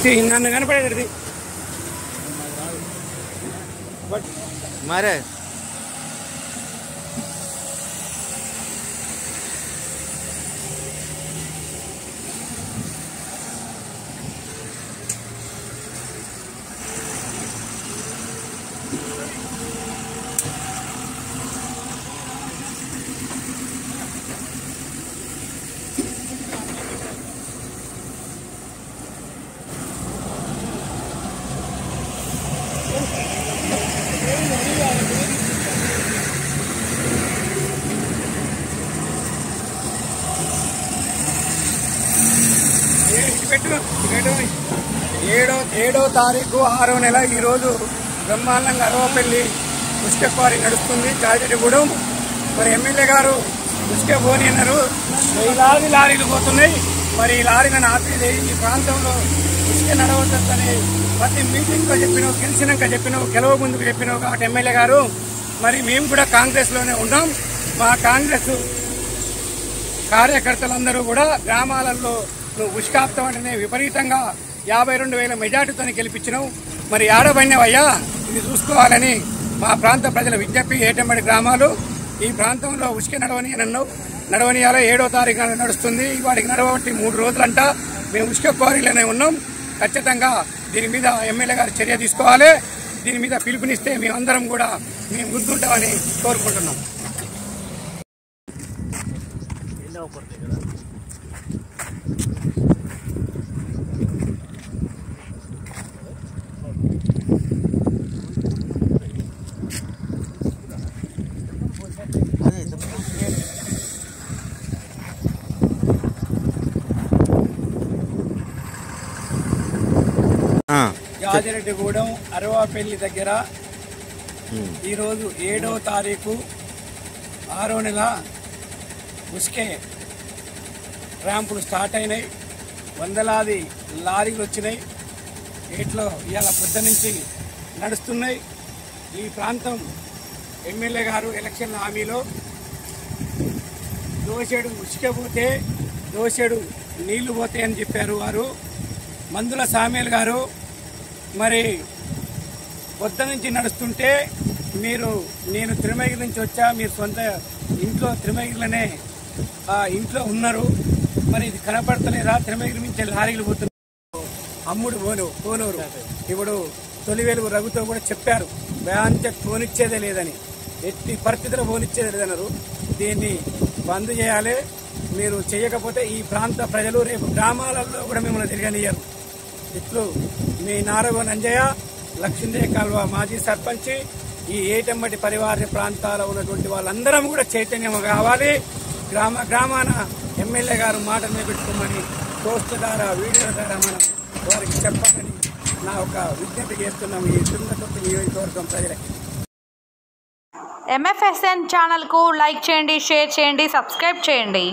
నన్ను కనపడేది మరే ఏడో తారీఖు 6వ నెల ఈరోజు బ్రహ్మాండంగా అరవపల్లి ఉసుక క్వారీ నడుస్తుంది చారిటగూడెం. మరి ఎమ్మెల్యే గారు ఉసుక పోని అన్నారు. లారీలు పోతున్నాయి. మరి ఈ లారీలను ఆపేది ఈ ప్రాంతంలో ఉసుక నడవద్దని ప్రతి మీటింగ్లో చెప్పినావు, గెలిచినాక చెప్పినావు, గెలవ ముందుకు చెప్పినావు కాబట్టి ఎమ్మెల్యే గారు మరి మేము కూడా కాంగ్రెస్లోనే ఉన్నాం. మా కాంగ్రెస్ కార్యకర్తలందరూ కూడా గ్రామాలలో నువ్వు ఉసుకాప్తం అంటేనే విపరీతంగా 52,000 మెజార్టీతో గెలిపించినావు. మరి ఆడబడినవయ్యా ఇది చూసుకోవాలని మా ప్రాంత ప్రజల విజ్ఞప్తి. ఏటంబడి గ్రామాలు ఈ ప్రాంతంలో ఉసుక నడవనియాలో 7వ తారీఖు నడుస్తుంది. వాడికి నడవబట్టి 3 రోజులంట. మేము ఉసుక క్వారీలోనే ఉన్నాం. ఖచ్చితంగా దీని మీద ఎమ్మెల్యే గారు చర్య తీసుకోవాలి. దీని మీద పిలుపునిస్తే మేమందరం కూడా మేము గుర్తుంటామని కోరుకుంటున్నాం. యాదిరెడ్డిగూడెం అరవాపల్లి దగ్గర ఈరోజు 7వ తారీఖు 6వ నెల ఉసుకే ర్యాంపులు స్టార్ట్ అయినాయి. వందలాది లారీలు వచ్చినాయి. ఏట్లో ఇవాళ పొద్దు నుంచి నడుస్తున్నాయి. ఈ ప్రాంతం ఎమ్మెల్యే గారు ఎలక్షన్ హామీలో దోసెడు ఉసుక పోతే దోసెడు నీళ్లు పోతాయని చెప్పారు వారు. మందుల సామేల్ గారు మరి పొద్దు నుంచి నడుస్తుంటే నేను తిరుమగిరి నుంచి వచ్చా, మీరు సొంత ఇంట్లో తిరుమగిరిలోనే ఇంట్లో ఉన్నారు. మరి ఇది కనపడతలేదా? తిరుమగిరి నుంచి లారీలు పోతున్నారు. అమ్ముడు పోనూరు ఇప్పుడు తొలి వెలుగు రఘుతో కూడా చెప్పారు బ్యాంచెట్ పోనిచ్చేదే లేదని, ఎట్టి పరిస్థితుల్లో పోనిచ్చేదే లేదన్నారు. దీన్ని బంద్ చేయాలి. మీరు చేయకపోతే ఈ ప్రాంత ప్రజలు రేపు గ్రామాలలో కూడా మిమ్మల్ని తిరగనియ్యరు. ఇట్లు మీ నారగోన్ అంజయ్య, లక్ష్మీదేవి కాల్వ మాజీ సర్పంచ్. ఈ ఏటంబటి పరివార ప్రాంతాల్లో ఉన్నటువంటి వాళ్ళందరం కూడా చైతన్యం కావాలి. గ్రామాన ఎమ్మెల్యే గారు మాటలు పెట్టుకోమని పోస్ట్ ద్వారా వీడియోల ద్వారా మనం వారికి చెప్పాలని నా ఒక విజ్ఞప్తి చేస్తున్నాం ఈ తుంగతుర్తి నియోజకవర్గం ప్రజలకి. MFSN ఛానల్కు లైక్ చేయండి, షేర్ చేయండి, సబ్స్క్రైబ్ చేయండి.